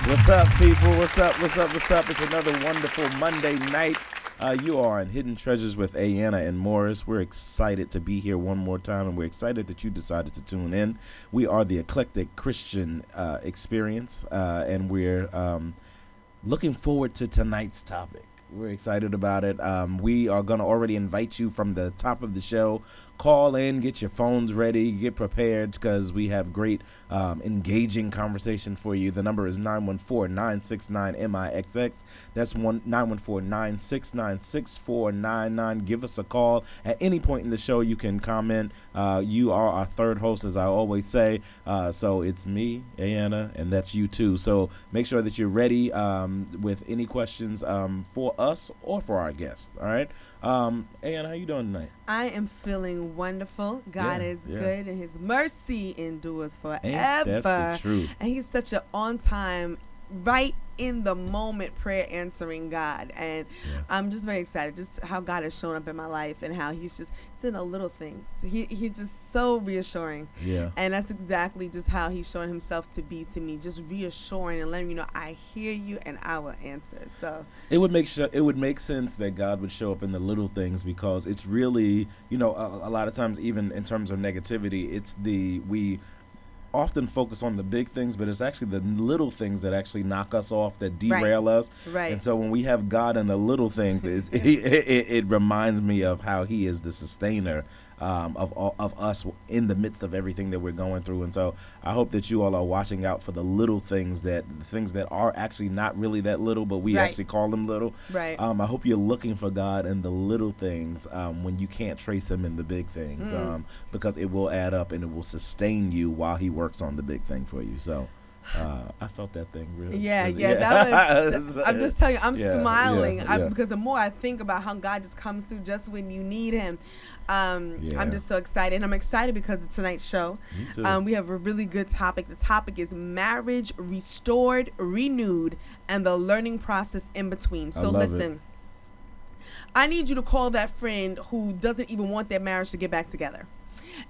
What's up, people? What's up? What's up? What's up? It's another wonderful Monday night. You are on Hidden Treasures with Ayanna and Morris. We're excited to be here one more time, and we're excited that you decided to tune in. We are the Eclectic Christian Experience, and we're looking forward to tonight's topic. We're excited about it. We are going to already invite you from the top of the show. Call in, get your phones ready, get prepared, because we have great engaging conversation for you. The number is 914-969-MIXX. That's 914-969-6499. Give us a call. At any point in the show, you can comment. You are our third host, as I always say. So it's me, Ayanna, and that's you too. So make sure that you're ready with any questions for us or for our guests. All right? Ayanna, how you doing tonight? I am feeling wonderful. God is good, and His mercy endures forever. Ain't that the truth? And He's such an on-time, right in the moment prayer answering God. And I'm just very excited just how God has shown up in my life and how He's in the little things. He's just so reassuring. Yeah. And that's exactly just how He's showing Himself to be to me, just reassuring and letting me know I hear you and I will answer. So it would make sense that God would show up in the little things, because it's really, a lot of times, even in terms of negativity, we often focus on the big things, but it's actually the little things that actually knock us off, that derail us. Right. And so when we have God in the little things, it reminds me of how He is the sustainer of us in the midst of everything that we're going through. And so I hope that you all are watching out for the little things, the things that are actually not really that little, but we actually call them little. Right. I hope you're looking for God in the little things when you can't trace Him in the big things, because it will add up and it will sustain you while He works on the big thing for you. So I felt that thing really. That was, I'm just telling you, I'm smiling because the more I think about how God just comes through just when you need Him. I'm just so excited, and I'm excited because of tonight's show. Me too. We have a really good topic. The topic is marriage restored, renewed, and the learning process in between. So listen, I need you to call that friend who doesn't even want their marriage to get back together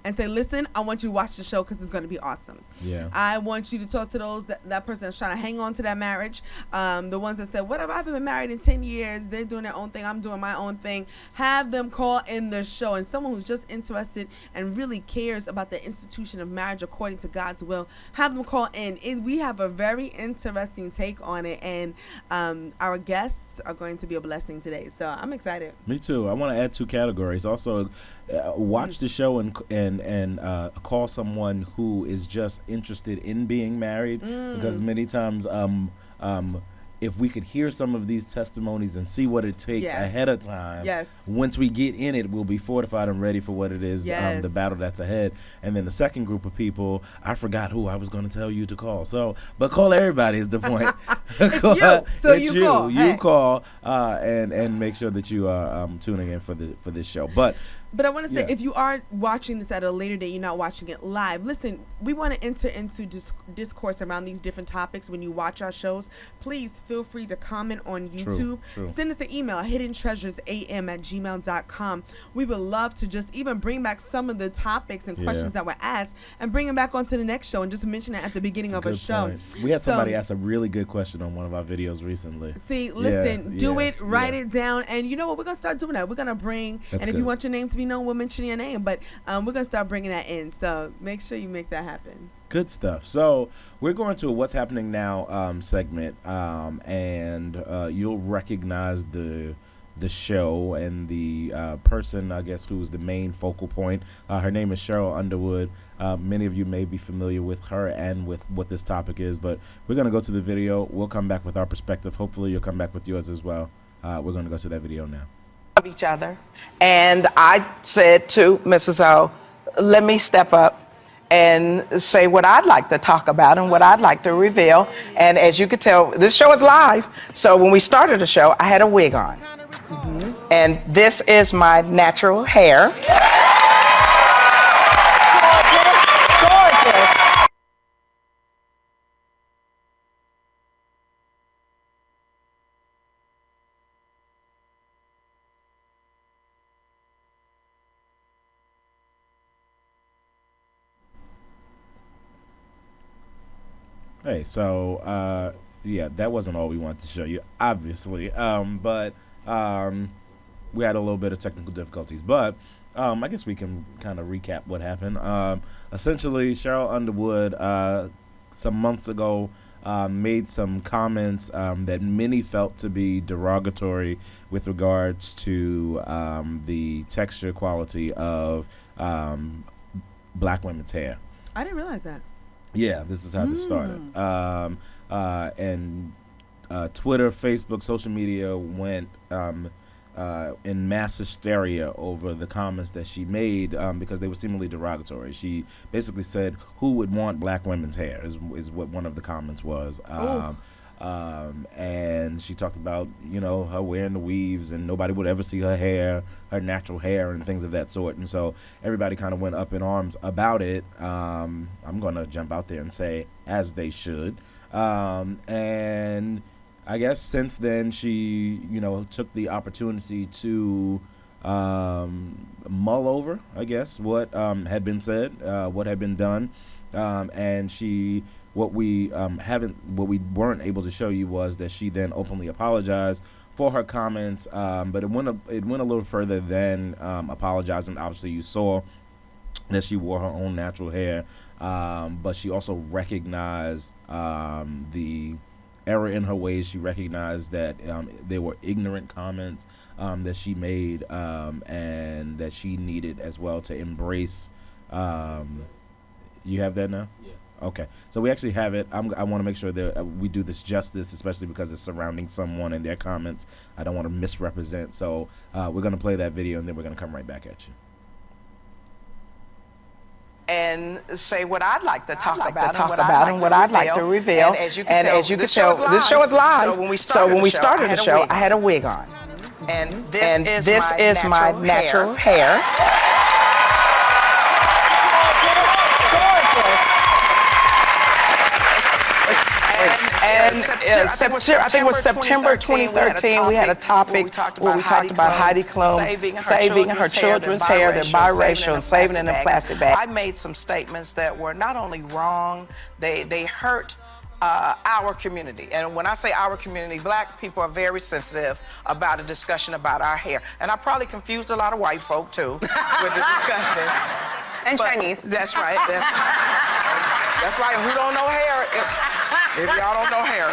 and say, listen, I want you to watch the show because it's going to be awesome. Yeah. I want you to talk to that person that's trying to hang on to that marriage. The ones that said, whatever, I haven't been married in 10 years. They're doing their own thing. I'm doing my own thing. Have them call in the show. And someone who's just interested and really cares about the institution of marriage according to God's will, have them call in. We have a very interesting take on it. And our guests are going to be a blessing today. So I'm excited. Me too. I want to add two categories. Also, watch the show and call someone who is just interested in being married, because many times if we could hear some of these testimonies and see what it takes ahead of time, once we get in it, we'll be fortified and ready for what it is, the battle that's ahead. And then the second group of people, I forgot who I was going to tell you to call. But call everybody is the point. You call and make sure that you are tuning in for this show. But I want to say, if you are watching this at a later date, you're not watching it live, listen, we want to enter into discourse around these different topics when you watch our shows. Please feel free to comment on YouTube. True. Send us an email, hiddentreasuresam@gmail.com. We would love to just even bring back some of the topics and questions that were asked and bring them back onto the next show and just mention it at the beginning of a show. Point. We had somebody ask a really good question on one of our videos recently. See, listen, do it, write it down, and you know what? We're going to start doing that. We're going to bring, if you want your name to be known, we'll mention your name, but we're going to start bringing that in, so make sure you make that happen. Good stuff. So we're going to a What's Happening Now segment, and you'll recognize the show and the person, I guess, who's the main focal point. Her name is Cheryl Underwood. Many of you may be familiar with her and with what this topic is, but we're going to go to the video. We'll come back with our perspective. Hopefully you'll come back with yours as well. We're going to go to that video now. Of each other, and I said to Mrs. O, let me step up and say what I'd like to talk about and what I'd like to reveal. And as you could tell, this show is live, so when we started the show, I had a wig on, and this is my natural hair. Gorgeous. Hey, so Yeah, that wasn't all we wanted to show you, obviously. But we had a little bit of technical difficulties. But I guess we can kind of recap what happened. Essentially, Cheryl Underwood, some months ago, made some comments that many felt to be derogatory with regards to the texture quality of black women's hair. I didn't realize that. Yeah, this is how this started. And Twitter, Facebook, social media went in mass hysteria over the comments that she made because they were seemingly derogatory. She basically said, "Who would want black women's hair?" is what one of the comments was. And she talked about, her wearing the weaves and nobody would ever see her hair, her natural hair and things of that sort. And so everybody kind of went up in arms about it. I'm going to jump out there and say, as they should. And I guess since then she, took the opportunity to mull over, I guess, what had been said, what had been done. And what we weren't able to show you was that she then openly apologized for her comments, but it went a little further than apologizing. Obviously, you saw that she wore her own natural hair, but she also recognized the error in her ways. She recognized that they were ignorant comments that she made, and that she needed as well to embrace. You have that now? Yeah. Okay, so we actually have it. I want to make sure that we do this justice, especially because it's surrounding someone and their comments. I don't want to misrepresent. So we're going to play that video, and then we're going to come right back at you. And say what I'd like to talk about and what I'd like to reveal. And as you can tell, this show is live. So when we started the show, I had a wig on. And this is my natural hair. And I think it was September 2013, we had a topic where we talked about Heidi Klum saving her children's hair. They're biracial and saving it in a plastic bag. I made some statements that were not only wrong, they hurt our community. And when I say our community, black people are very sensitive about a discussion about our hair. And I probably confused a lot of white folk too with the discussion. And Chinese. That's right. That's right. Who don't know hair? If y'all don't know hair.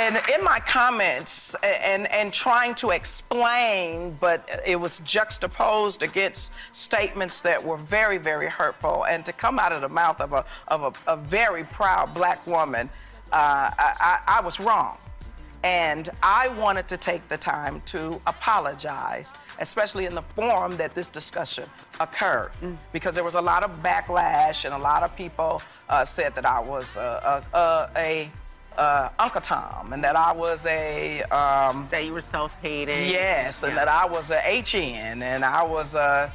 And in my comments and trying to explain, but it was juxtaposed against statements that were very, very hurtful, and to come out of the mouth of a very proud black woman, I was wrong. And I wanted to take the time to apologize, especially in the forum that this discussion occurred, because there was a lot of backlash and a lot of people said that I was a Uncle Tom, and that I was that you were self-hating. Yes, and that I was a HN, and I was there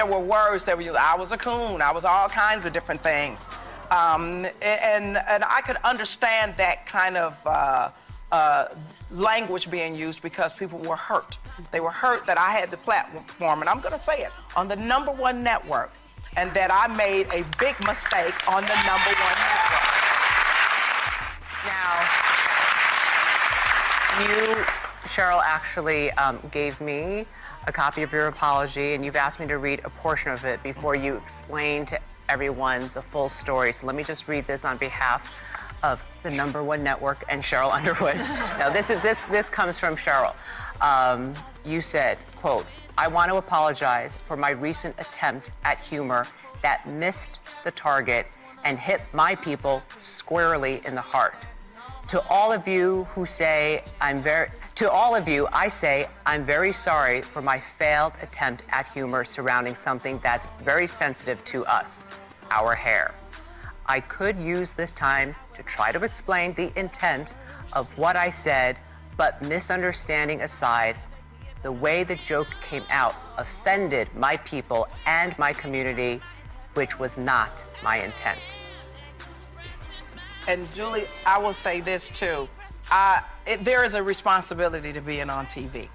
were words that were used. I was a coon. I was all kinds of different things. And I could understand that kind of language being used because people were hurt. They were hurt that I had the platform, and I'm going to say it, on the #1 network, and that I made a big mistake on the #1 network. Now, you, Cheryl, actually gave me a copy of your apology, and you've asked me to read a portion of it before you explain to everyone the full story. So let me just read this on behalf of the #1 network and Cheryl Underwood. Now, this comes from Cheryl. You said, quote, "I want to apologize for my recent attempt at humor that missed the target and hit my people squarely in the heart. To all of you I say I'm very sorry for my failed attempt at humor surrounding something that's very sensitive to us, our hair. I could use this time to try to explain the intent of what I said, but misunderstanding aside, the way the joke came out offended my people and my community, which was not my intent." And Julie, I will say this too. There is a responsibility to being on TV.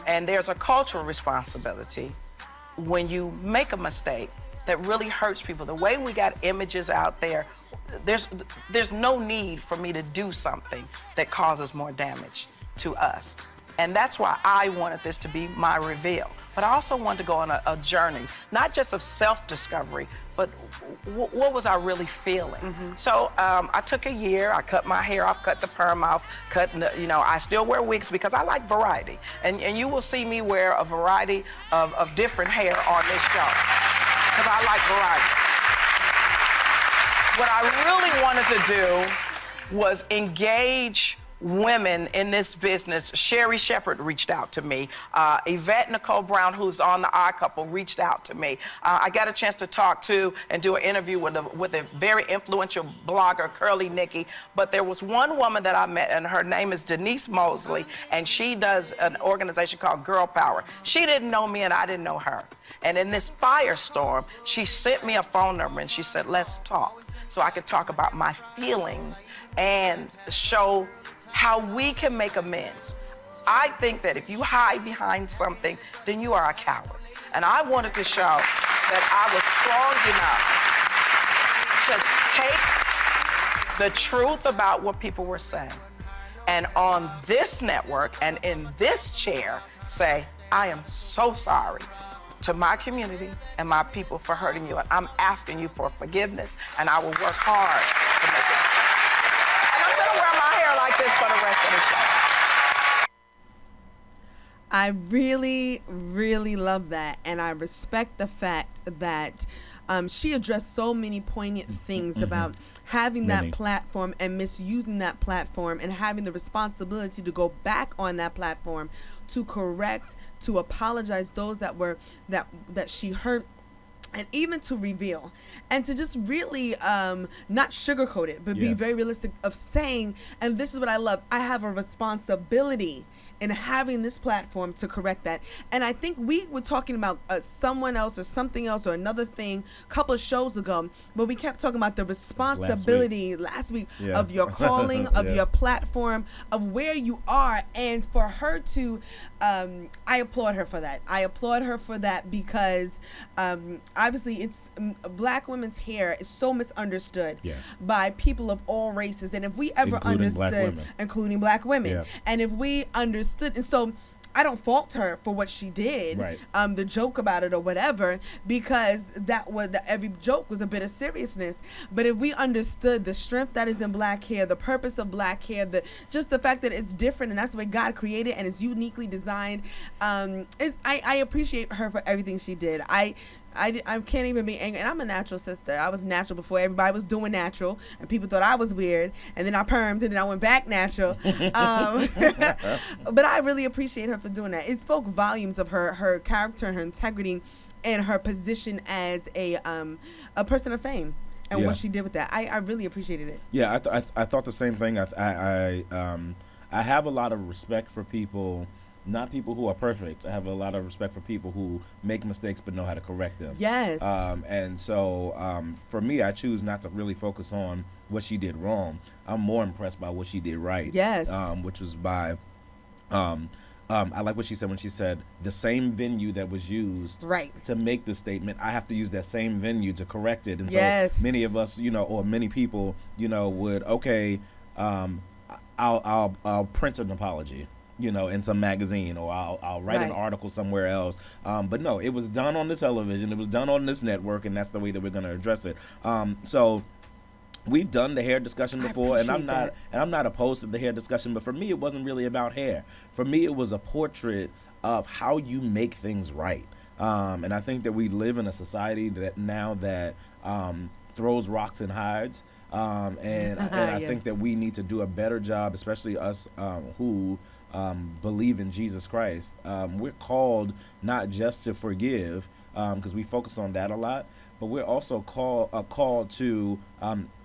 And there's a cultural responsibility when you make a mistake that really hurts people. The way we got images out there, there's no need for me to do something that causes more damage to us. And that's why I wanted this to be my reveal. But I also wanted to go on a journey, not just of self-discovery, but what was I really feeling? So I took a year, I cut my hair off, cut the perm off, I still wear wigs because I like variety. And you will see me wear a variety of different hair on this show, because I like variety. What I really wanted to do was engage women in this business. Sherry Shepherd reached out to me. Yvette Nicole Brown, who's on the Odd Couple, reached out to me. I got a chance to talk to and do an interview with a very influential blogger, Curly Nikki. But there was one woman that I met, and her name is Denise Mosley, and she does an organization called Girl Power. She didn't know me, and I didn't know her. And in this firestorm, she sent me a phone number, and she said, let's talk, so I could talk about my feelings and show how we can make amends. I think that if you hide behind something, then you are a coward. And I wanted to show that I was strong enough to take the truth about what people were saying, and on this network and in this chair say, I am so sorry to my community and my people for hurting you, and I'm asking you for forgiveness, and I will work hard to make it. And I'm gonna wear my hair like this for the rest of the show. I really, really love that, and I respect the fact that she addressed so many poignant things about having that platform and misusing that platform, and having the responsibility to go back on that platform to correct, to apologize those that she hurt, and even to reveal, and to just really not sugarcoat it, but be very realistic of saying, and this is what I love, I have a responsibility in having this platform to correct that. And I think we were talking about someone else or something else or another thing a couple of shows ago, but we kept talking about the responsibility last week of your calling, of your platform, of where you are. And for her to, I applaud her for that. I applaud her for that because obviously it's Black women's hair is so misunderstood by people of all races. And if we ever understood, including Black women, and if we understood, and so I don't fault her for what she did, the joke about it or whatever, because every joke was a bit of seriousness. But if we understood the strength that is in Black hair, the purpose of Black hair, just the fact that it's different and that's the way God created and it's uniquely designed, I appreciate her for everything she did. I can't even be angry. And I'm a natural sister. I was natural before everybody was doing natural, and people thought I was weird. And then I permed, and then I went back natural. But I really appreciate her for doing that. It spoke volumes of her character, her integrity, and her position as a person of fame, and what she did with that. I really appreciated it. Yeah, I thought the same thing. I have a lot of respect for people. Not people who are perfect. I have a lot of respect for people who make mistakes but know how to correct them. Yes. And so for me, I choose not to really focus on what she did wrong. I'm more impressed by what she did right. Yes. Which was by, I like what she said when she said the same venue that was used to make the statement, I have to use that same venue to correct it. And so many of us, or many people, would, I'll print an apology, in some magazine, or I'll write an article somewhere else. But no, it was done on the television. It was done on this network, and that's the way that we're going to address it. So we've done the hair discussion before, and I'm not opposed to the hair discussion. But for me, it wasn't really about hair. For me, it was a portrait of how you make things right. And I think that we live in a society that throws rocks and hides. And I think that we need to do a better job, especially us who believe in Jesus Christ. We're called not just to forgive, because we focus on that a lot, but we're also called to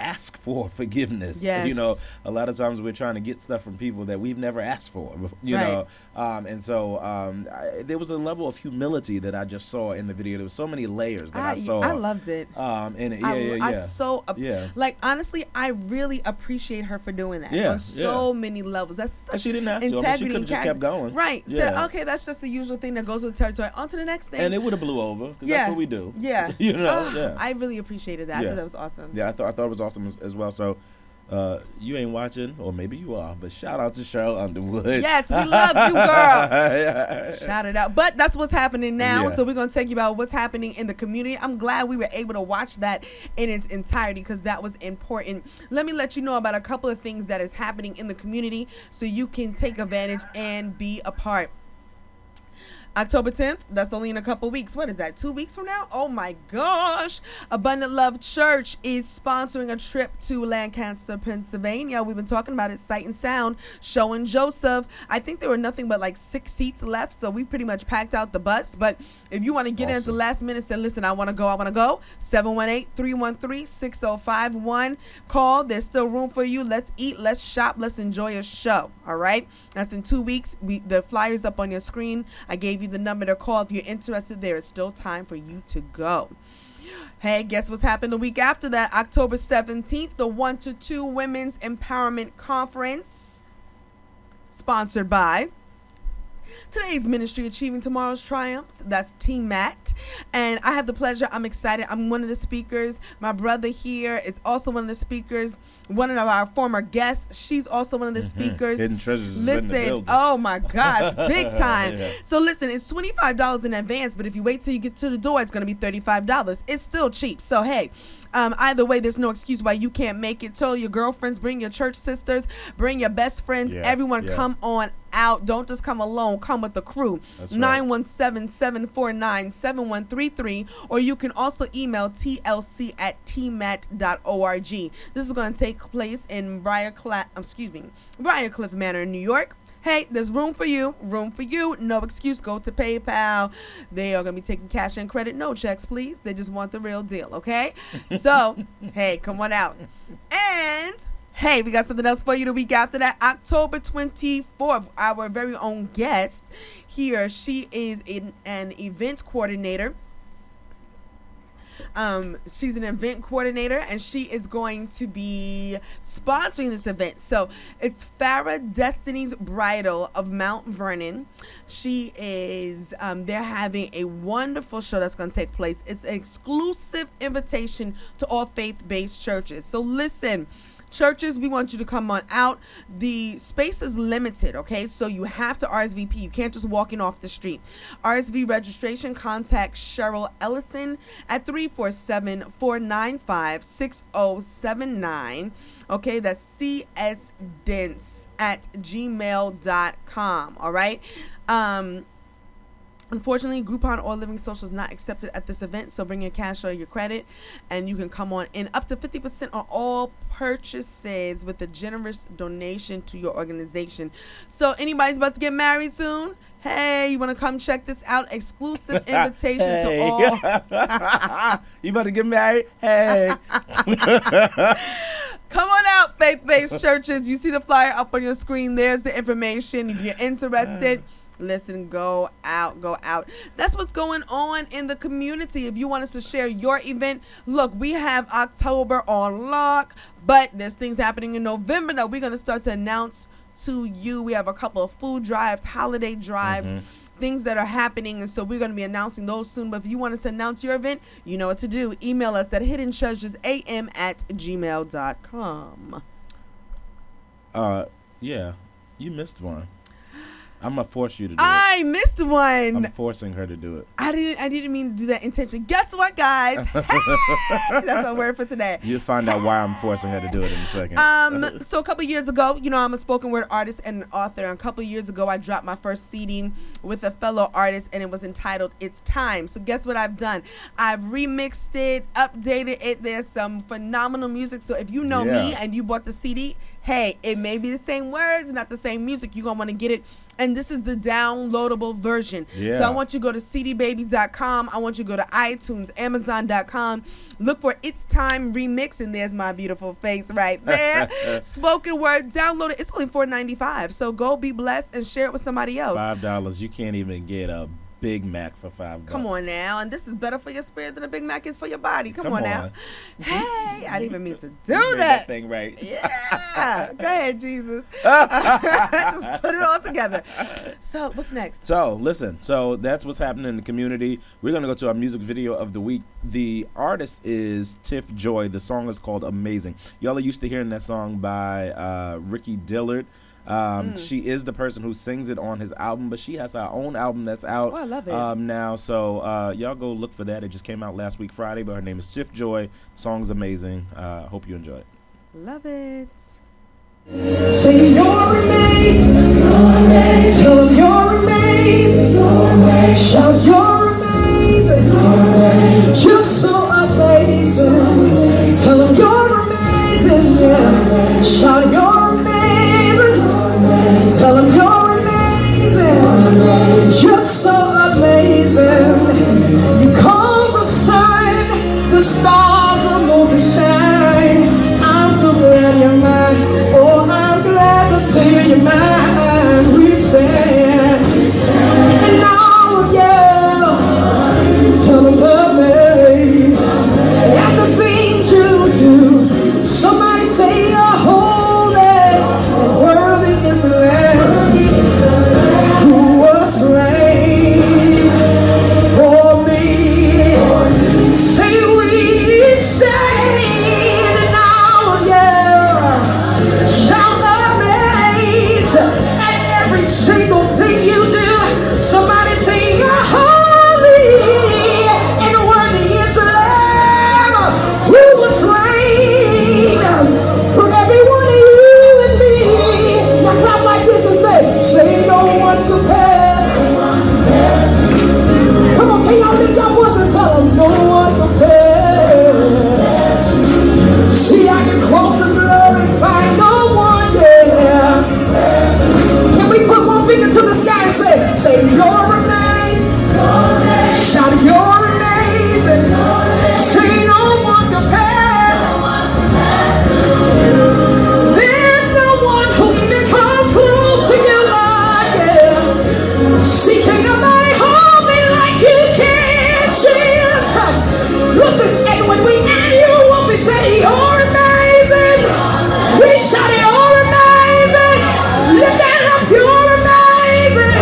ask for forgiveness. Yes. A lot of times we're trying to get stuff from people that we've never asked for, know. And so there was a level of humility that I just saw in the video. There was so many layers that I saw. I loved it. Like, honestly, I really appreciate her for doing that on so many levels. That's such and she didn't have integrity. to. She could have just kept going. Right. Yeah. So, okay, that's just the usual thing that goes with the territory. On to the next thing. And it would have blew over, because that's what we do. Yeah. Yeah. I really appreciated that. I Yeah. thought that was awesome. Yeah, I thought it was awesome as well. So, you ain't watching, or maybe you are, but shout out to Cheryl Underwood. Yes, we love you, girl. Shout it out. But that's what's happening now. Yeah. So we're going to take you about what's happening in the community. I'm glad we were able to watch that in its entirety because that was important. Let me let you know about a couple of things that is happening in the community so you can take advantage and be a part. October 10th, that's only in a couple weeks. What is that, 2 weeks from now? Oh my gosh. Abundant Love Church is sponsoring a trip to Lancaster, Pennsylvania. We've been talking about it, Sight and Sound, showing Joseph. I think there were nothing but like 6 seats left, so we pretty much packed out the bus. But if you want to get in at the last minute, say, listen, I want to go. 718-313-6051. Call. There's still room for you. Let's eat, let's shop, let's enjoy a show. All right? That's in 2 weeks. The flyer's up on your screen. I gave you the number to call if you're interested. There is still time for you to go. Hey, guess what's happened the week after that? October 17th, the 1 to 2 Women's Empowerment Conference, sponsored by Today's Ministry Achieving Tomorrow's Triumphs. That's Team Matt. And I have the pleasure, I'm excited. I'm one of the speakers. My brother here is also one of the speakers. One of our former guests, she's also one of the speakers. Hidden Treasures is in the building. Oh my gosh, big time. Yeah. So listen, it's $25 in advance, but if you wait till you get to the door, it's going to be $35. It's still cheap. So hey, either way, there's no excuse why you can't make it. Tell your girlfriends, bring your church sisters, bring your best friends, everyone come on out. Don't just come alone, come with the crew. 917-749-7133, or you can also email tlc@tmat.org. This is going to take place in Briarcliff Manor in New York. Hey, there's room for you. No excuse. Go to PayPal. They are going to be taking cash and credit. No checks, please. They just want the real deal, okay? So, hey, come on out. And, hey, we got something else for you the week after that. October 24th, our very own guest here. She is an event coordinator. She's an event coordinator, and she is going to be sponsoring this event. So it's Farrah Destiny's Bridal of Mount Vernon. She is, they're having a wonderful show that's going to take place. It's an exclusive invitation to all faith-based churches. So listen, churches, we want you to come on out. The space is limited, okay? So you have to RSVP. You can't just walk in off the street. RSV registration, contact Cheryl Ellison at 347-495-6079. Okay, that's csdents@gmail.com, all right? Unfortunately, Groupon or Living Social is not accepted at this event, so bring your cash or your credit, and you can come on in up to 50% on all purchases with a generous donation to your organization. So anybody's about to get married soon? Hey, you want to come check this out? Exclusive invitation to all. You about to get married? Hey. Come on out, faith-based churches. You see the flyer up on your screen. There's the information. If you're interested, listen, go out. That's what's going on in the community. If you want us to share your event, look, we have October on lock, but there's things happening in November that we're going to start to announce to you. We have a couple of food drives, holiday drives, things that are happening, and so we're going to be announcing those soon. But if you want us to announce your event, you know what to do. Email us at hiddentreasuresam@gmail.com. Yeah, you missed one. I'm gonna force you to do I missed one. I'm forcing her to do it. I didn't mean to do that intentionally. Guess what, guys? That's our word for today. You'll find out why I'm forcing her to do it in a second. So a couple years ago, you know, I'm a spoken word artist and author. And a couple years ago, I dropped my first CD with a fellow artist, and it was entitled "It's Time." So guess what I've done? I've remixed it, updated it. There's some phenomenal music. So if you know me and you bought the CD, hey, it may be the same words, not the same music. You're going to want to get it. And this is the downloadable version. Yeah. So I want you to go to cdbaby.com. I want you to go to iTunes, Amazon.com. Look for It's Time Remix, and there's my beautiful face right there. Spoken word, download it. It's only $4.95. So go be blessed and share it with somebody else. $5. You can't even get a Big Mac for $5. Come on now. And this is better for your spirit than a Big Mac is for your body. Come on now. Hey, I didn't even mean to do You made that. thing right. Yeah. Go ahead, Jesus. Just put it all together. So, what's next? So, listen. So, that's what's happening in the community. We're going to go to our music video of the week. The artist is Tiff Joy. The song is called Amazing. Y'all are used to hearing that song by Ricky Dillard. She is the person who sings it on his album, but she has her own album that's out I love it. now. So y'all go look for that. It just came out last week Friday, but her name is Tiff Joy. Song's amazing. Hope you enjoy it. Love it. Say you're amazing, you're amazing. Tell them you're amazing, you're amazing. Shout you're amazing, you're amazing. You're so amazing. Tell them you're amazing, yeah. Shout you're amazing. Tell them you're amazing. You're so amazing. You cause the sun, the stars, the moon to shine. I'm so glad you're mine. Oh, I'm glad to see you're mine. We stand in all of you. Tell them the amazing. And the things you do. Somebody say you're holy. Worthy is the Lamb who was slain for me. Say we stand in awe of you. Shout amaze at every single thing you do. Somebody say you're holy and worthy is the Lamb who was slain for every one of you and me. Now clap like this and say no one compares. Come on, can y'all lift your voice and tell them no one compares? See, I can cross this love and find no one, yeah. Can we put one finger to the sky and say you're amazing. Shout you're amazing. Say no one compares. There's no one who even comes close to you, Lord, yeah. See, can't nobody hold me like you can, Jesus. Listen, and when we add you up, we say you're amazing. We shout you're amazing. Lift that up, you're amazing.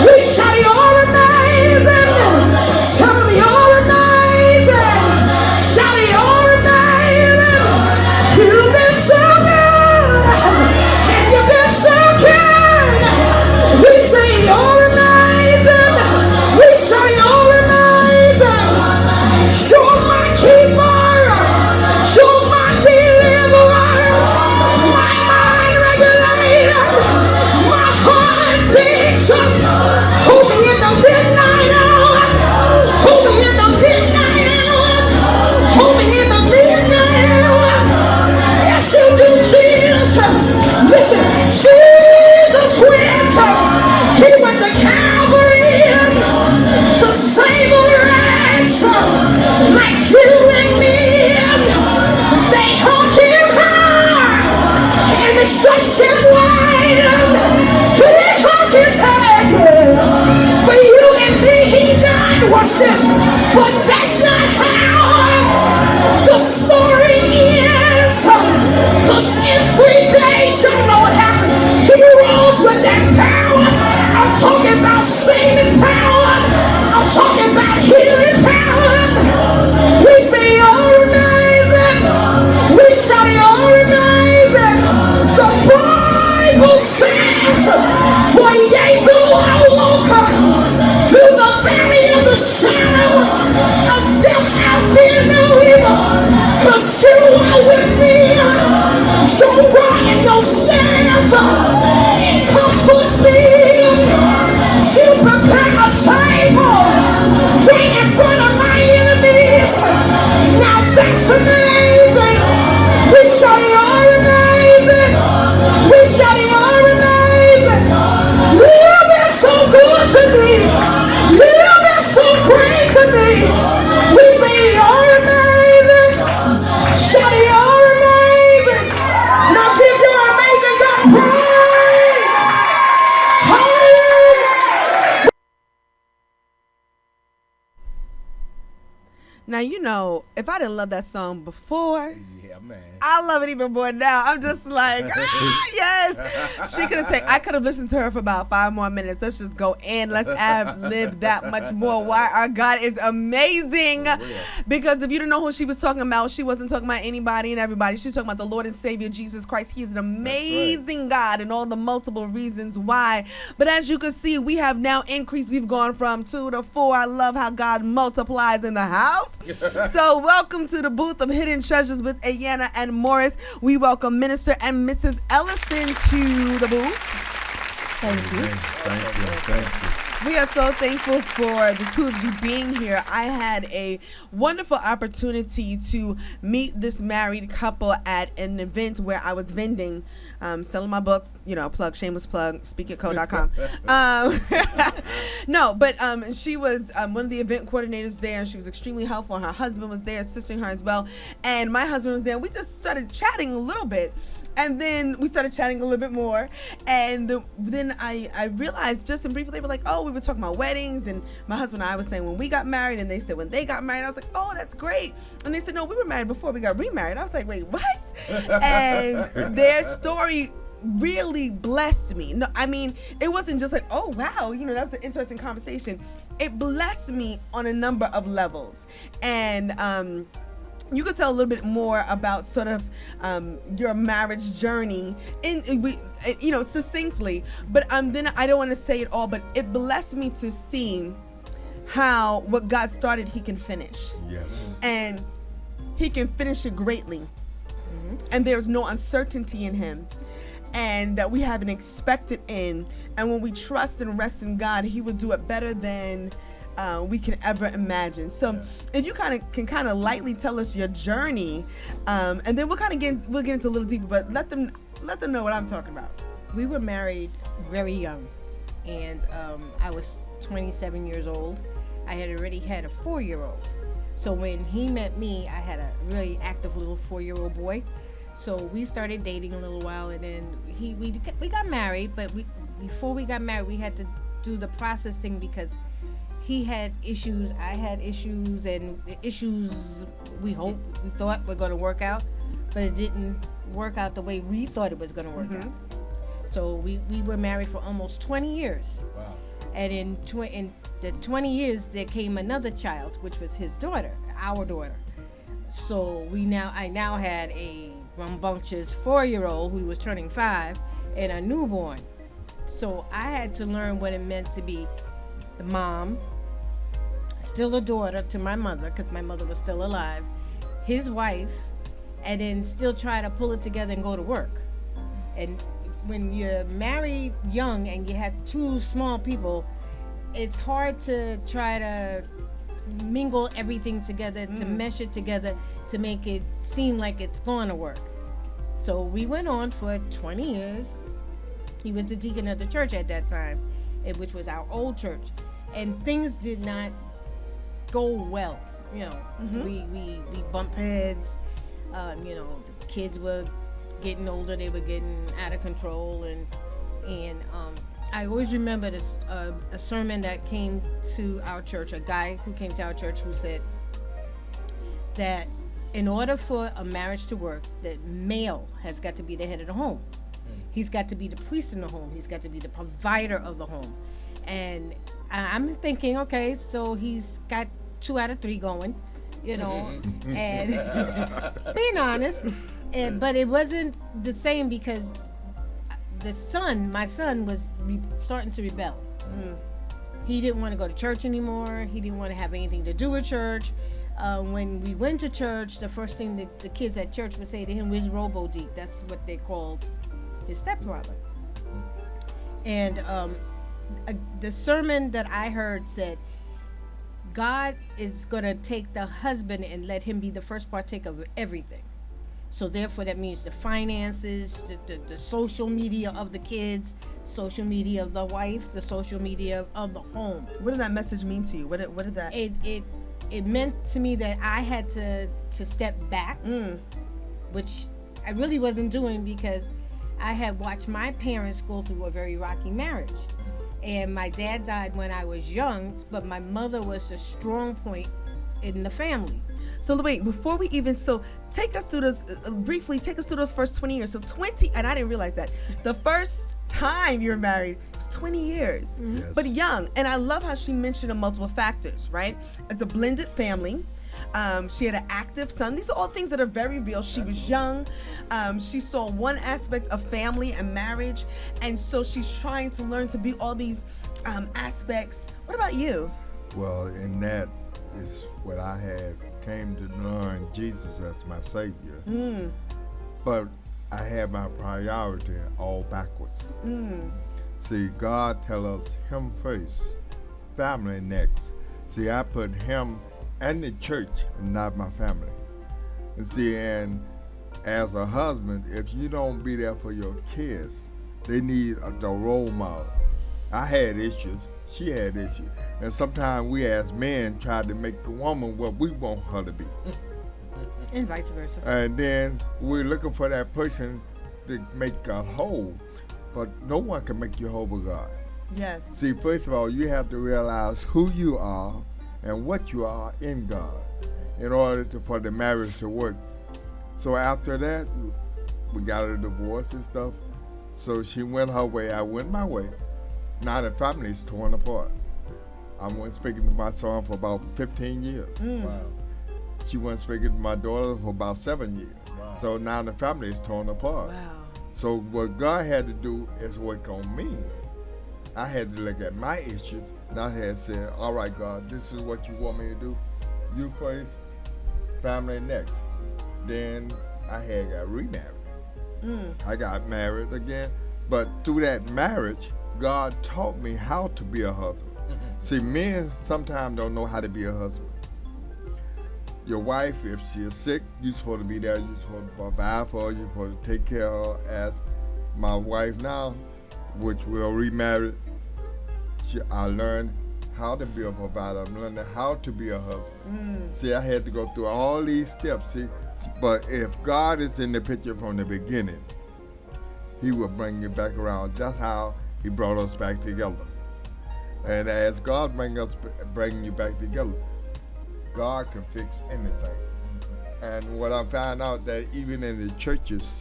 We shout you're amazing. Tell me you're amazing. Shout you're amazing. You've been so good. And you've been so good. We say you're amazing. We say you're amazing. You're my keeper. You're my deliverer. My mind regulator. My heart beats. Hold me in the midnight hour. Hold me in the midnight hour. Hold me in the midnight hour. Yes, you do, Jesus. Listen, Jesus went. He went to Calvary to save a wretch like you and me. They hung him high and they stretched him wide. He hung his head for you and me. He died. Watch this, but that's not how the story ends. 'Cause every day, you know what happened. He rose with that power. I'm talking about saving power. I'm talking about healing power. We say you're amazing. We shout you're amazing. The Bible says, for yea, though I walk through the valley of the shadow of death, I fear no evil. 'Cause you are with me. Your rod and your staff, it comforts me. You prepare a table right in front of my enemies. Now that's amazing. We shout you're amazing. We shout you're amazing. You've been so good to me. You've been so great to me. We say you're amazing. Shout you're amazing. Now Now, you know, if I didn't love that song before, Yeah, man. I love it even more now. I'm just like, yes. I could have listened to her for about 5 more minutes. Let's just go in. Let's ad-lib that much more. Why our God is amazing. Because if you didn't know who she was talking about, she wasn't talking about anybody and everybody. She's talking about the Lord and Savior Jesus Christ. He is an amazing God, and all the multiple reasons why. But as you can see, we have now increased. We've gone from 2 to 4. I love how God multiplies in the house. So welcome to the booth of Hidden Treasures with Ayanna and Morris. We welcome Minister and Mrs. Ellison to the booth. Thank you. Thank you. We are so thankful for the two of you being here. I had a wonderful opportunity to meet this married couple at an event where I was vending, selling my books, plug, shameless plug, speakatco.com. No, but she was one of the event coordinators there, and she was extremely helpful. Her husband was there assisting her as well, and my husband was there. We just started chatting a little bit. And then we started chatting a little bit more. And then I realized just in brief, they were like, oh, we were talking about weddings. And my husband and I was saying when we got married. And they said when they got married. I was like, oh, that's great. And they said, no, we were married before we got remarried. I was like, wait, what? And their story really blessed me. No, I mean, it wasn't just like, oh, wow, that was an interesting conversation. It blessed me on a number of levels. And, you could tell a little bit more about sort of your marriage journey succinctly, but then I don't want to say it all, but it blessed me to see how what God started, he can finish. Yes. And he can finish it greatly. Mm-hmm. And there's no uncertainty in him. And that we have an expected end. And when we trust and rest in God, he will do it better than we can ever imagine. So if you can lightly tell us your journey, and then we'll get into a little deeper, but let them know what I'm talking about. We were married very young, and I was 27 years old. I had already had a 4-year-old. So when he met me, I had a really active little 4-year-old boy. So we started dating a little while, and then we got married. But before we got married, we had to do the process thing because he had issues, I had issues, and the issues we thought were going to work out, but it didn't work out the way we thought it was going to work out. So we were married for almost 20 years. Wow. And in the 20 years, there came another child, which was his daughter, our daughter. So I now had a rambunctious 4-year-old who was turning 5 and a newborn. So I had to learn what it meant to be the mom, still a daughter to my mother, because my mother was still alive, his wife, and then still try to pull it together and go to work. And when you're married young and you have 2 small people, it's hard to try to mingle everything together, to mesh it together, to make it seem like it's going to work. So we went on for 20 years. He was the deacon of the church at that time, which was our old church. And things did not go well. We bumped heads. The kids were getting older. They were getting out of control. And I always remember this a sermon that came to our church. A guy who came to our church who said that in order for a marriage to work, the male has got to be the head of the home. He's got to be the priest in the home. He's got to be the provider of the home. And I'm thinking, okay, so he's got 2 out of 3 going, and being honest, but it wasn't the same because my son was starting to rebel. He didn't want to go to church anymore. He didn't want to have anything to do with church. When we went to church, the first thing that the kids at church would say to him was Robo-Deep. That's what they called his stepbrother. And the sermon that I heard said, God is going to take the husband and let him be the first partaker of everything. So therefore, that means the finances, the social media of the kids, social media of the wife, the social media of the home. What did that message mean to you? What did that? It meant to me that I had to step back, which I really wasn't doing because I had watched my parents go through a very rocky marriage. And my dad died when I was young, but my mother was the strong point in the family. So wait, before we even take us through those briefly. Take us through those first 20 years. So 20, and I didn't realize that the first time you were married was 20 years, Yes. but young. And I love how she mentioned the multiple factors. Right? It's a blended family. She had an active son. These are all things that are very real. She was young. She saw one aspect of family and marriage, and so she's trying to learn to be all these aspects. What about you? Well, in that is what I had came to learn Jesus as my Savior. But I had my priority all backwards. See, God tell us Him first, family next. See, I put Him and the church, not my family. And see, and as a husband, if you don't be there for your kids, they need the role model. I had issues, she had issues, and sometimes we as men try to make the woman what we want her to be. And vice versa. And then we're looking for that person to make us whole, but no one can make you whole but God. Yes. See, first of all, you have to realize who you are and what you are in God in order for the marriage to work. So after that, we got a divorce and stuff. So she went her way, I went my way. Now the family's torn apart. I wasn't speaking to my son for about 15 years. Wow. She wasn't speaking to my daughter for about 7 years. Wow. So now the family is torn apart. Wow. So what God had to do is work on me. I had to look at my issues, and I had said, all right, God, this is what you want me to do. You first, family next. Then I had got remarried. I got married again, but through that marriage, God taught me how to be a husband. See, men sometimes don't know how to be a husband. Your wife, if she is sick, you're supposed to be there. You're supposed to provide for her. You're supposed to take care of her. As my wife now, which we're remarried, I learned how to be a provider. I'm learning how to be a husband. See, I had to go through all these steps. See, but if God is in the picture from the beginning, He will bring you back around. That's how He brought us back together. And as God bring you back together, God can fix anything. And what I found out that even in the churches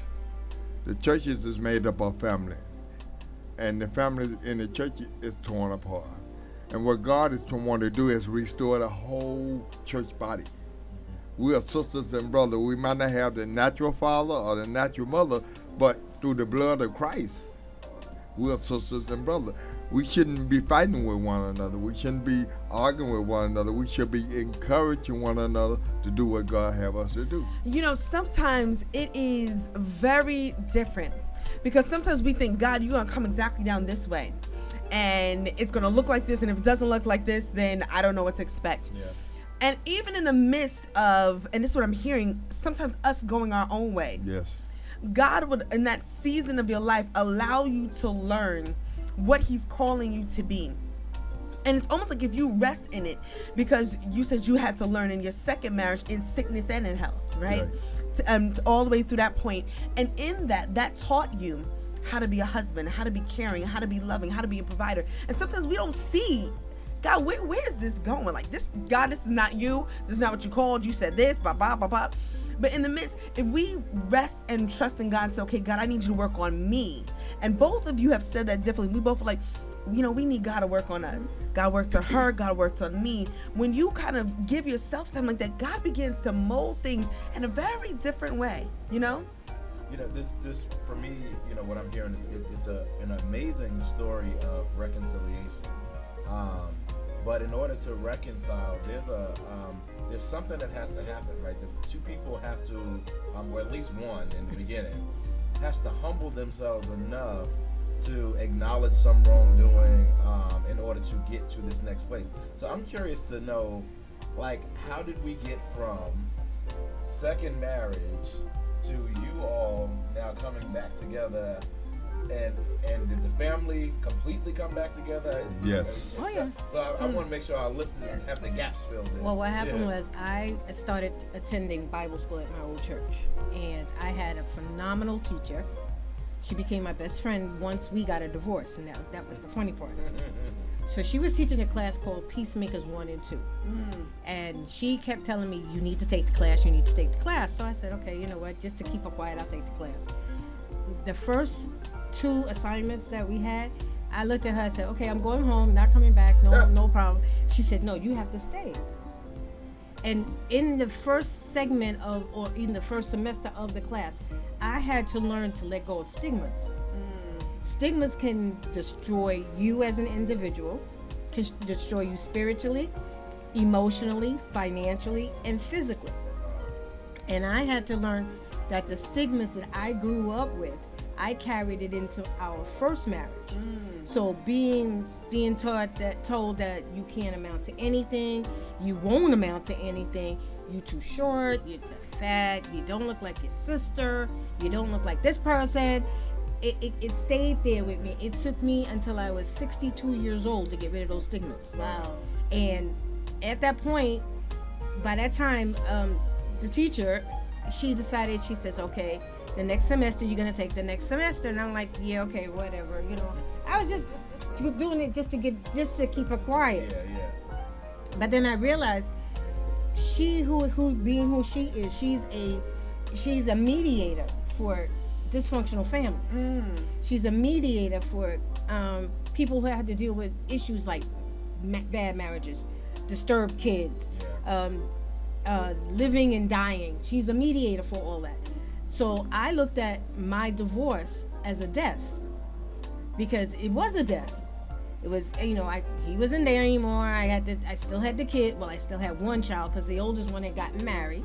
is made up of family. And the family in the church is torn apart. And what God is want to do is restore the whole church body. We are sisters and brothers. We might not have the natural father or the natural mother, but through the blood of Christ, we are sisters and brothers. We shouldn't be fighting with one another. We shouldn't be arguing with one another. We should be encouraging one another to do what God have us to do. You know, sometimes it is very different because sometimes we think, God, you're going to come exactly down this way and it's going to look like this. And if it doesn't look like this, then I don't know what to expect. Yeah. And even in the midst of, and this is what I'm hearing, sometimes us going our own way, Yes. God would, in that season of your life, allow you to learn what He's calling you to be. And it's almost like if you rest in it, because you said you had to learn in your second marriage in sickness and in health, right? All the way through that point. And in that taught you how to be a husband, how to be caring, how to be loving, how to be a provider. And sometimes we don't see, God, where is this going? Like this, God, this is not you. This is not what you called. You said this, blah, blah, blah, blah. But in the midst, if we rest and trust in God and say, okay, God, I need you to work on me. And both of you have said that differently. We both are like, you know, we need God to work on us. God worked on her, God worked on me. When you kind of give yourself time like that, God begins to mold things in a very different way, you know? You know, this for me, you know, what I'm hearing is it's an amazing story of reconciliation. But in order to reconcile, there's something that has to happen, right? The two people have to, or at least one in the beginning, has to humble themselves enough to acknowledge some wrongdoing in order to get to this next place. So I'm curious to know, like, how did we get from second marriage to you all now coming back together? And did the family completely come back together? Yes. Oh, yeah. So I want to make sure our listeners have the gaps filled in. Well, what happened was I started attending Bible school at my old church, and I had a phenomenal teacher. She became my best friend once we got a divorce, and that was the funny part. So she was teaching a class called Peacemakers 1 and 2. And she kept telling me, you need to take the class, you need to take the class. So I said, okay, you know what, just to keep her quiet, I'll take the class. The first 2 assignments that we had, I looked at her and said, okay, I'm going home, not coming back, no problem. She said, no, you have to stay. And in the first segment or in the first semester of the class, I had to learn to let go of stigmas. Stigmas can destroy you as an individual, can destroy you spiritually, emotionally, financially, and physically. And I had to learn that the stigmas that I grew up with, I carried it into our first marriage. So being told that you can't amount to anything, you won't amount to anything, you too short, you're too fat, you don't look like your sister, you don't look like this person. It stayed there with me. It took me until I was 62 years old to get rid of those stigmas. Wow. And at that point, by that time, the teacher, she decided, she says, okay, the next semester you're gonna take the next semester. And I'm like, yeah, okay, whatever, you know. I was just doing it just to keep her quiet. Yeah. But then I realized she who being who she is, she's a mediator for dysfunctional families. She's a mediator for people who have to deal with issues like bad marriages, disturbed kids, living and dying. She's a mediator for all that. So I looked at my divorce as a death, because it was a death. It was, you know, he wasn't there anymore. I still had the kid. Well, I still had one child because the oldest one had gotten married.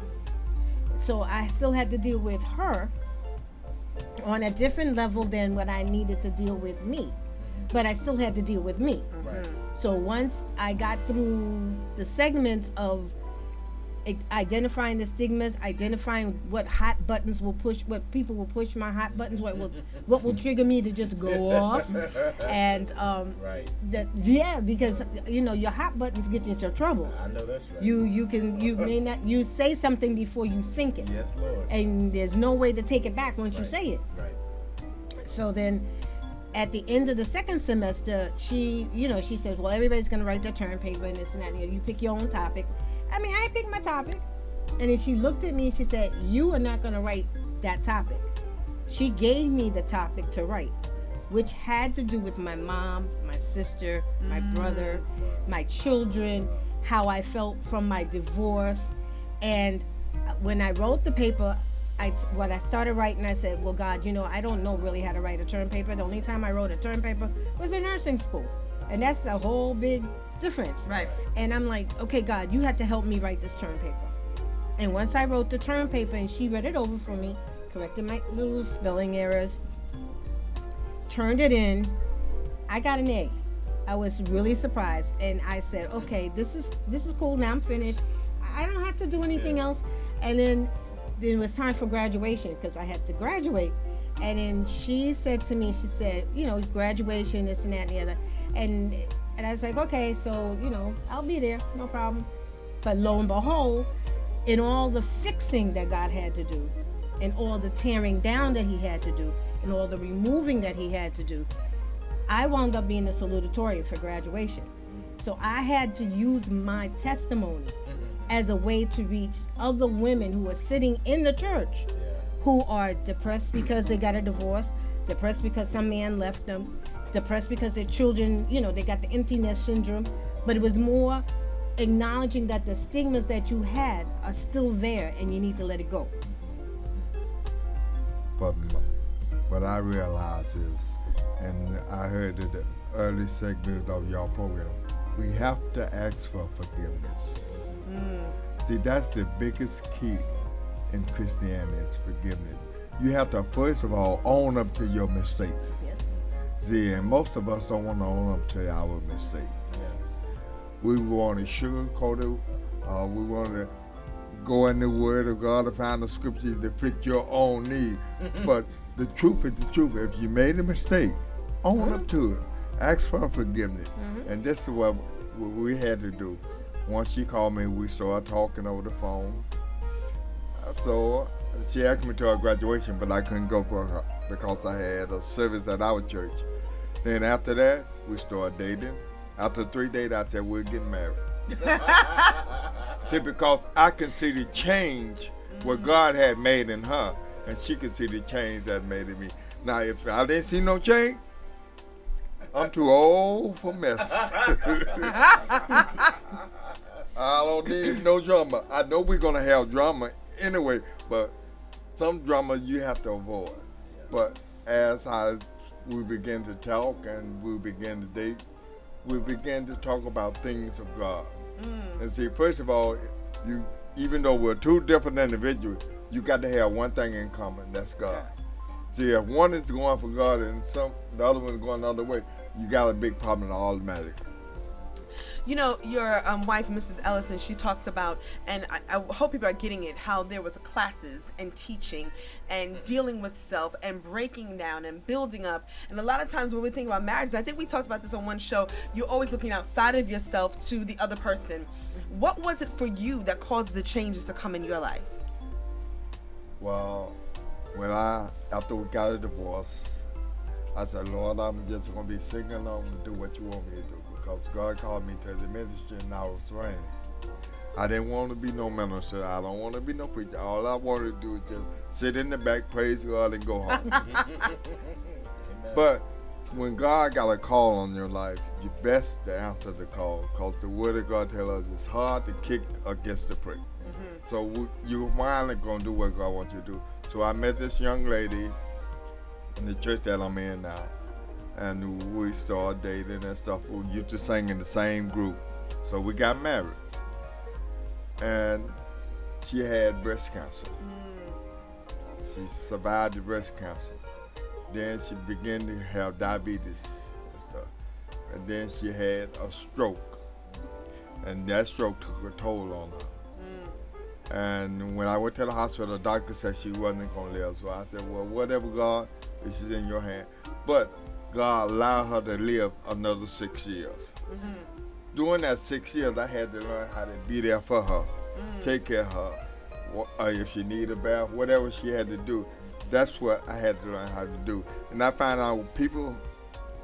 So I still had to deal with her on a different level than what I needed to deal with me. But I still had to deal with me. Right. So once I got through the segments of identifying the stigmas, identifying what hot buttons will push, what people will push my hot buttons, what will trigger me to just go off, and Right. because you know your hot buttons get you into trouble. I know that's right. You say something before you think it, Yes, Lord. and there's no way to take it back once you Right. say it. Right. So then, at the end of the second semester, she says, well, everybody's gonna write their term paper and this and that. And you pick your own topic. I mean, I picked my topic. And then she looked at me and she said, you are not gonna write that topic. She gave me the topic to write, which had to do with my mom, my sister, my brother, my children, how I felt from my divorce. And when I wrote the paper, when I started writing, I said, well, God, you know, I don't know really how to write a term paper. The only time I wrote a term paper was in nursing school. And that's a whole big difference. Right. And I'm like, okay, God, you have to help me write this term paper. And once I wrote the term paper and she read it over for me, corrected my little spelling errors, turned it in, I got an A. I was really surprised. And I said, okay, this is cool. Now I'm finished. I don't have to do anything else. And then it was time for graduation because I had to graduate. And then she said to me, she said, you know, graduation, this and that and the other. And I was like, okay, so, you know, I'll be there, no problem. But lo and behold, in all the fixing that God had to do, and all the tearing down that he had to do, and all the removing that he had to do, I wound up being the salutatorian for graduation. So I had to use my testimony as a way to reach other women who are sitting in the church who are depressed because they got a divorce, depressed because some man left them, depressed because their children, you know, they got the empty nest syndrome. But it was more acknowledging that the stigmas that you had are still there and you need to let it go. But what I realize is, and I heard in the early segment of your program, we have to ask for forgiveness. See, that's the biggest key in Christianity is forgiveness. You have to, first of all, own up to your mistakes. Yes. See, and most of us don't want to own up to our mistakes. We want to sugarcoat it. We want to go in the Word of God to find the scriptures to fit your own need. But the truth is the truth. If you made a mistake, own up to it. Ask for forgiveness. And this is what we had to do. Once she called me, we started talking over the phone. So she asked me to her graduation, but I couldn't go for her because I had a service at our church. Then after that, we started dating. After 3 days, I said, we're getting married. See, because I can see the change what God had made in her, and she can see the change that made in me. Now, if I didn't see no change, I'm too old for mess. I don't need no drama. I know we're going to have drama anyway, but some drama you have to avoid. But as we begin to talk and we begin to date, we begin to talk about things of God. And see, first of all, even though we're two different individuals, you got to have one thing in common, that's God. See, if one is going for God and the other one is going the other way, you got a big problem automatically. You know, your wife, Mrs. Ellison, she talked about, and I hope people are getting it, how there was classes and teaching and dealing with self and breaking down and building up. And a lot of times when we think about marriages, I think we talked about this on one show, you're always looking outside of yourself to the other person. What was it for you that caused the changes to come in your life? Well, after we got a divorce, I said, Lord, I'm just going to be singing along and do what you want me to do. Because God called me to the ministry and I was trained. I didn't want to be no minister. I don't want to be no preacher. All I wanted to do is just sit in the back, praise God, and go home. But when God got a call on your life, you best to answer the call, because the Word of God tells us it's hard to kick against the prick. So you're finally going to do what God wants you to do. So I met this young lady in the church that I'm in now. And we started dating and stuff. We used to sing in the same group. So we got married. And she had breast cancer. She survived the breast cancer. Then she began to have diabetes and stuff. And then she had a stroke. And that stroke took a toll on her. And when I went to the hospital, the doctor said she wasn't going to live. So I said, well, whatever, God, this is in your hand. But God allowed her to live another 6 years. During that 6 years, I had to learn how to be there for her, take care of her. If she needed a bath, whatever she had to do, that's what I had to learn how to do. And I found out people,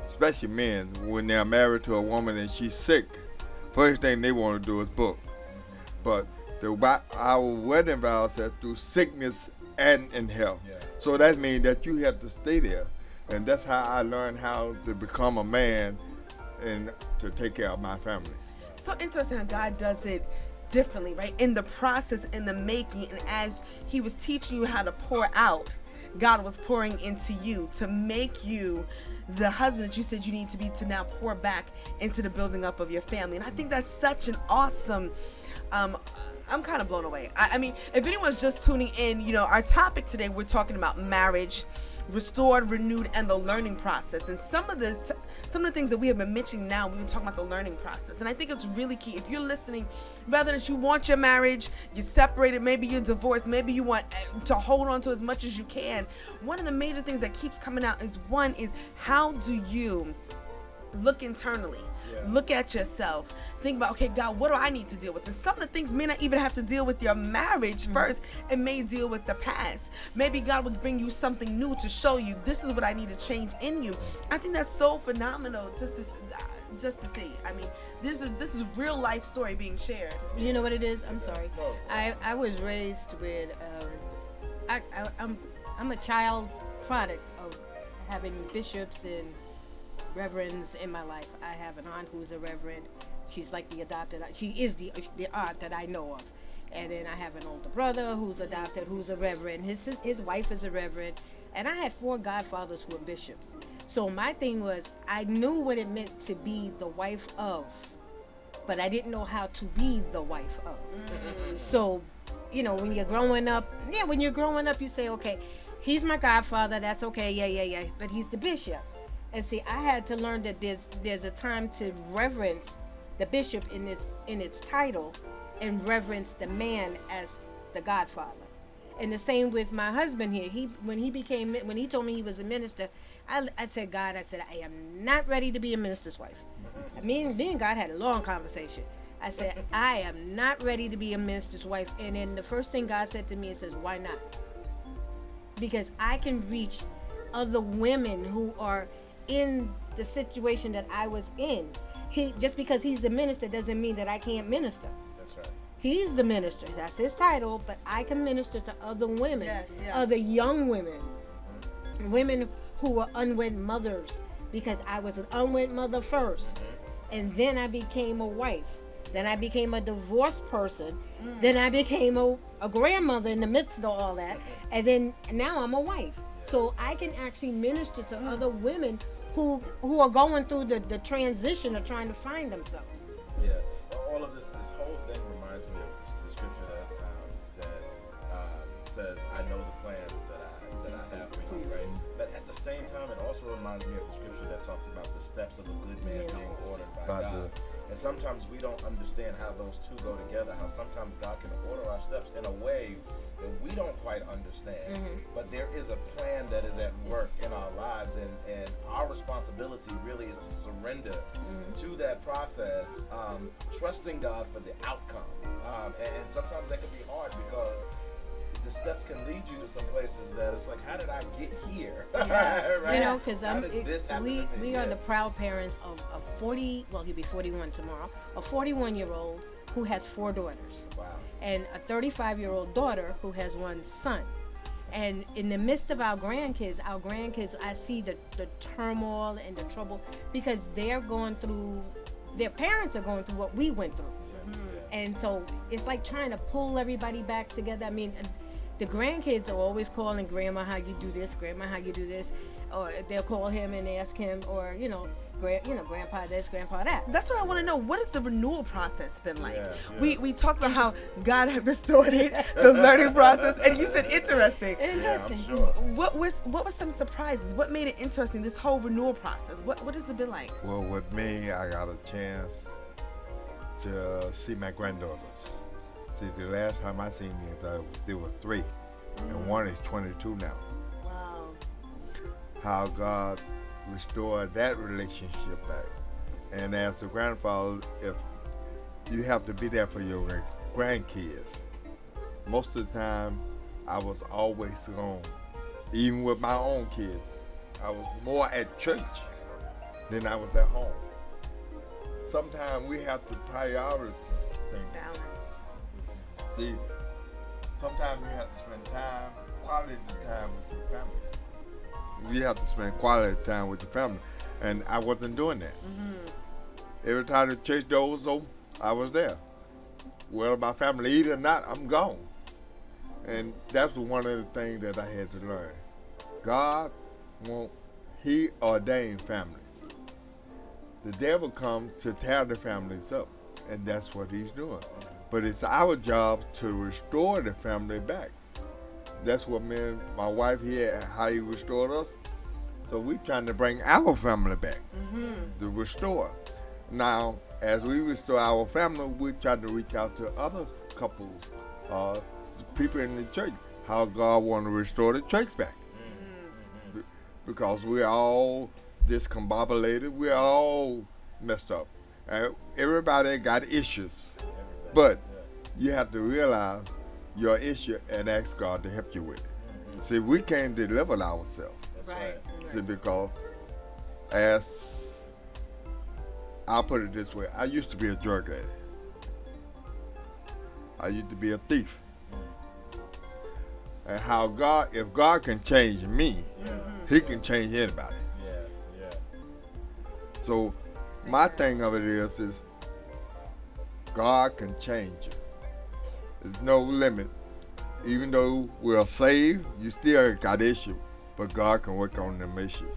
especially men, when they're married to a woman and she's sick, first thing they want to do is book. But our wedding vow says through sickness and in health. So that means that you have to stay there. And that's how I learned how to become a man and to take care of my family. So interesting how God does it differently, right? In the process, in the making, and as he was teaching you how to pour out, God was pouring into you to make you the husband that you said you need to be, to now pour back into the building up of your family. And I think that's such an awesome, I'm kind of blown away. I mean, if anyone's just tuning in, you know, our topic today, we're talking about marriage, restored, renewed, and the learning process. And some of the things that we have been mentioning now, we've been talking about the learning process. And I think it's really key. If you're listening, whether it's you want your marriage, you're separated, maybe you're divorced, maybe you want to hold on to as much as you can, one of the major things that keeps coming out is how do you look internally? Look at yourself. Think about, okay, God, what do I need to deal with? And some of the things may not even have to deal with your marriage first. It may deal with the past. Maybe God would bring you something new to show you this is what I need to change in you. I think that's so phenomenal just to see. I mean, this is real life story being shared. You know what it is? I'm sorry. I was raised with I'm a child product of having bishops and reverends in my life. I have an aunt who's a reverend. She's like the adopted. She is the aunt that I know of. And then I have an older brother who's adopted, who's a reverend. His wife is a reverend. And I had 4 godfathers who were bishops. So my thing was, I knew what it meant to be the wife of, but I didn't know how to be the wife of. So, you know, when you're growing up, you say, okay, he's my godfather. That's okay. Yeah. But he's the bishop. And see, I had to learn that there's a time to reverence the bishop in its title, and reverence the man as the godfather. And the same with my husband here. When he told me he was a minister, I said, God, I am not ready to be a minister's wife. Me and God had a long conversation. I said, I am not ready to be a minister's wife. And then the first thing God said to me, he says, why not? because I can reach other women who are in the situation that I was in. He just because he's the minister doesn't mean that I can't minister. That's right. He's the minister. That's his title, but I can minister to other women, Yes, yeah. other young women, women who were unwed mothers, because I was an unwed mother first, and then I became a wife. Then I became a divorced person. Then I became a grandmother in the midst of all that, and then now I'm a wife. So I can actually minister to other women who are going through the transition of trying to find themselves. Yeah, all of this whole thing reminds me of the scripture that says, "I know the plans that I have for you." Right, but at the same time, it also reminds me of the scripture that talks about the steps of a good man being ordered by God. And sometimes we don't understand how those two go together. How sometimes God can order our steps in a way that we don't quite understand, but there is a plan that is at work in our lives, and our responsibility really is to surrender to that process, trusting God for the outcome. And sometimes that can be hard because the steps can lead you to some places that it's like, how did I get here? Right? You know, because we Yeah. are the proud parents of a 40. Well, he'll be 41 tomorrow. A 41-year-old who has 4 daughters. Wow. And a 35-year-old daughter who has 1 son. And in the midst of our grandkids, I see the turmoil and the trouble because they're going through, their parents are going through what we went through. And so it's like trying to pull everybody back together. I mean, the grandkids are always calling Grandma, how you do this, Grandma, how you do this, or they'll call him and ask him, or Grandpa this, Grandpa that. That's what I want to know. What has the renewal process been like? Yeah. We talked about how God had restored it, the learning process, and you said interesting. Interesting. Yeah, I'm sure. What were some surprises? What made it interesting? This whole renewal process. What has it been like? Well, with me, I got a chance to see my granddaughters. See, the last time I seen them, there were 3, and one is 22 now. Wow. How God restored that relationship back. And as a grandfather, if you have to be there for your grandkids, most of the time I was always gone. Even with my own kids, I was more at church than I was at home. Sometimes we have to prioritize things. Balance. See, sometimes you have to spend quality time with your family. We have to spend quality time with the family, and I wasn't doing that. Every time the church door was open, I was there. Well, my family eat or not, I'm gone. And that's one of the things that I had to learn. God He ordained families. The devil come to tear the families up, and that's what he's doing. But it's our job to restore the family back. That's what me and my wife here, how he restored us. So we're trying to bring our family back to restore. Now, as we restore our family, we try to reach out to other couples, people in the church, how God want to restore the church back. Because we're all discombobulated, we're all messed up. And everybody got issues. But you have to realize your issue and ask God to help you with it. See, we can't deliver ourselves. Right. See, because I'll put it this way, I used to be a drug addict. I used to be a thief. And if God can change me, He can change anybody. Yeah. So my thing of it is God can change you. There's no limit. Even though we're saved, you still got issues, but God can work on them issues.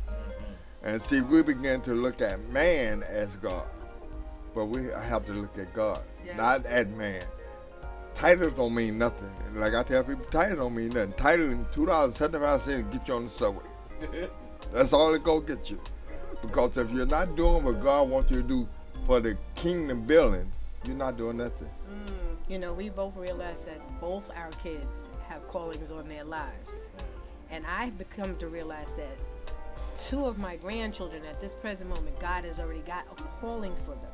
And see, we begin to look at man as God, but we have to look at God, not at man. Titles don't mean nothing. Like I tell people, titles don't mean nothing. Title in $2.75 get you on the subway. That's all it go get you. Because if you're not doing what God wants you to do for the kingdom building, you're not doing nothing. You know, we both realize that both our kids have callings on their lives. And I've become to realize that 2 of my grandchildren at this present moment, God has already got a calling for them.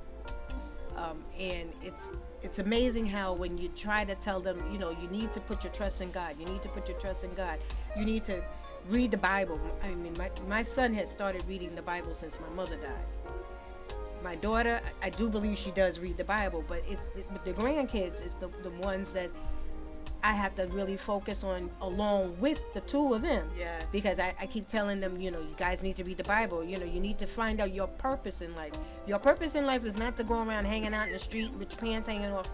And it's amazing how when you try to tell them, you know, you need to put your trust in God. You need to put your trust in God. You need to read the Bible. I mean, my son has started reading the Bible since my mother died. My daughter, I do believe she does read the Bible, but the grandkids is the ones that I have to really focus on along with the two of them. Yes. Because I keep telling them, you know, you guys need to read the Bible. You know, you need to find out your purpose in life. Your purpose in life is not to go around hanging out in the street with your pants hanging off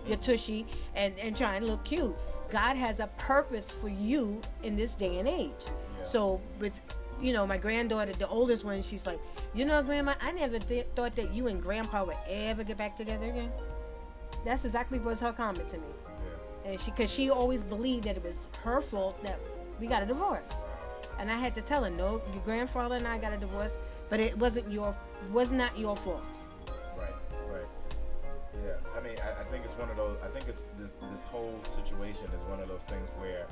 your tushy and trying to look cute. God has a purpose for you in this day and age. Yeah. So with, you know, my granddaughter, the oldest one, she's like, you know, Grandma, I never thought that you and Grandpa would ever get back together again. That's exactly what's her comment to me. And because she always believed that it was her fault that we got a divorce, and I had to tell her, no, your grandfather and I got a divorce, but it was not your fault. Right. Yeah, I mean, I think it's one of those. I think it's this whole situation is one of those things where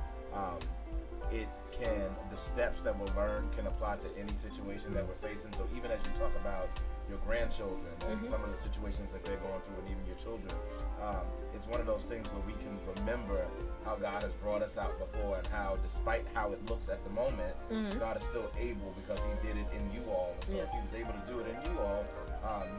the steps that we'll learn can apply to any situation that we're facing. So even as you talk about your grandchildren and some of the situations that they're going through, and even your children, it's one of those things where we can remember how God has brought us out before, and how, despite how it looks at the moment, God is still able, because He did it in you all. And so if He was able to do it in you all,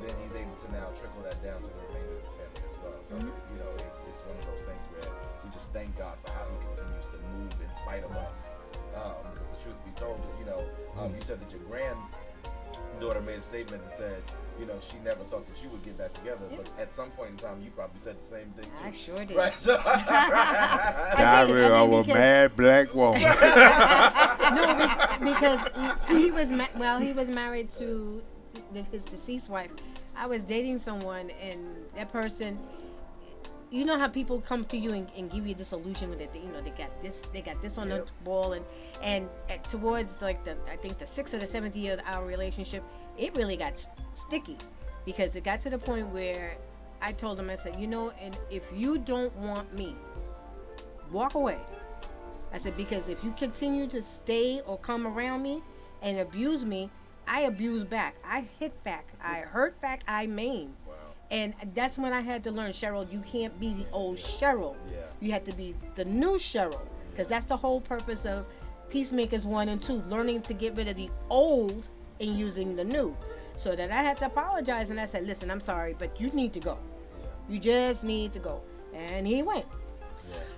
then He's able to now trickle that down to the remainder of the family as well. So you know, it's one of those things where we just thank God for how He continues to move in spite of us. Because the truth be told, you know, you said that your granddaughter made a statement and said, you know, she never thought that you would get back together, but at some point in time, you probably said the same thing too. I sure did. Right? So, Diary of a mad black woman. No, because he was married to his deceased wife. I was dating someone, and that person, you know how people come to you and give you this illusion that they got this on the ball, and towards like I think the 6th or the 7th year of our relationship, it really got sticky, because it got to the point where I told him, I said, you know, and if you don't want me, walk away. I said, because if you continue to stay or come around me and abuse me, I abuse back, I hit back, I hurt back, I maim. And that's when I had to learn, Cheryl, you can't be the old Cheryl. Yeah. You have to be the new Cheryl. Because that's the whole purpose of Peacemakers 1 and 2, learning to get rid of the old and using the new. So that I had to apologize, and I said, listen, I'm sorry, but you need to go. Yeah. You just need to go. And he went.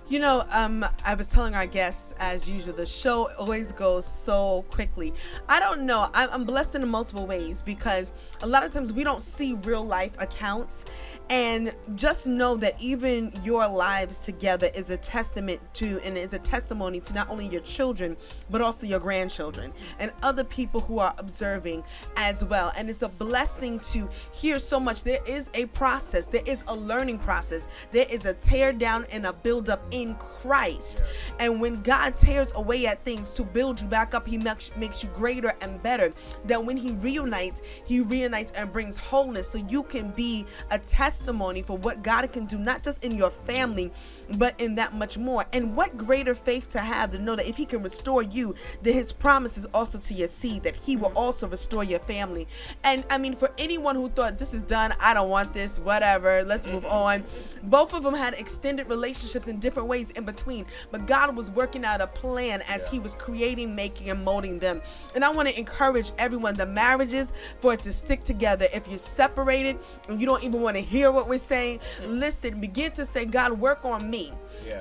You know, I was telling our guests, as usual, the show always goes so quickly. I don't know. I'm blessed in multiple ways, because a lot of times we don't see real life accounts. And just know that even your lives together is a testament to, and is a testimony to, not only your children, but also your grandchildren and other people who are observing as well. And it's a blessing to hear so much. There is a process. There is a learning process. There is a tear down and a build up in Christ. And when God tears away at things to build you back up, He makes you greater and better. That when He reunites and brings wholeness, so you can be a testimony for what God can do, not just in your family, but in that much more. And what greater faith to have, to know that if He can restore you, that His promise is also to your seed, that He will also restore your family. And I mean, for anyone who thought this is done, I don't want this, whatever, let's move on. Both of them had extended relationships in different ways in between, but God was working out a plan as He was creating, making, and molding them. And I want to encourage everyone, the marriages, for it to stick together. If you're separated and you don't even want to hear what we're saying, listen, begin to say, God, work on me.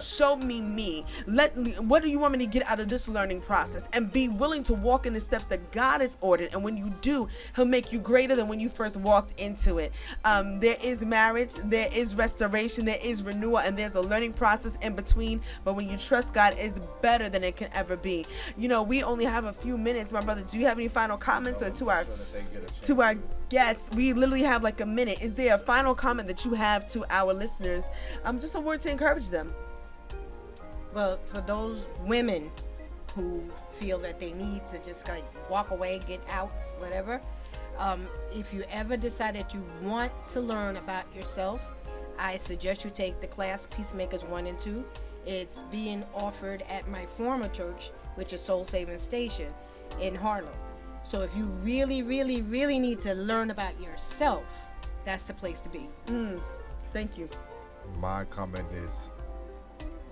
Show me. What do you want me to get out of this learning process? And be willing to walk in the steps that God has ordered. And when you do, He'll make you greater than when you first walked into it. There is marriage, there is restoration, there is renewal, and there's a learning process in between. But when you trust God, it's better than it can ever be. You know, we only have a few minutes. My brother, do you have any final comments or to our guests? We literally have like a minute. Is there a final comment that you have to our listeners? Just a word to encourage them. Well, for those women who feel that they need to just like walk away, get out, whatever, if you ever decide that you want to learn about yourself, I suggest you take the class Peacemakers 1 and 2. It's being offered at my former church, which is Soul Saving Station in Harlem. So if you really, really, really need to learn about yourself, that's the place to be. Thank you. My comment is,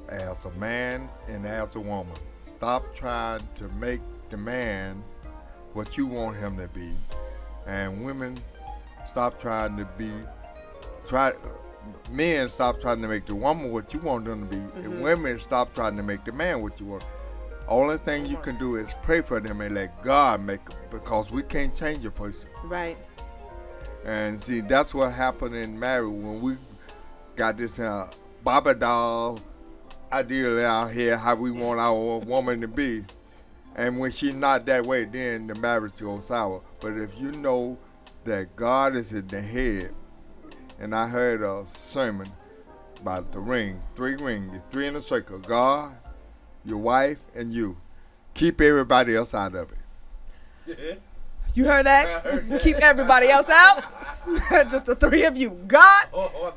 as a man and as a woman, stop trying to make the man what you want him to be, and women, stop trying to be. Men stop trying to make the woman what you want them to be, and women stop trying to make the man what you want. Only thing you can do is pray for them and let God make them, because we can't change a person. Right. And see, that's what happened in marriage when we got this Baba doll idea out here how we want our woman to be. And when she's not that way, then the marriage goes sour. But if you know that God is at the head, and I heard a sermon about the ring, 3 rings, 3 in a circle, God, your wife, and you. Keep everybody else out of it. You heard that? Keep everybody else out. Just the 3 of you. God,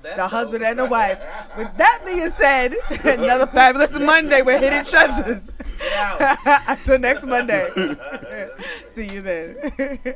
the husband, and the wife. With that being said, another fabulous Monday with Hidden Treasures. Until next Monday. See you then.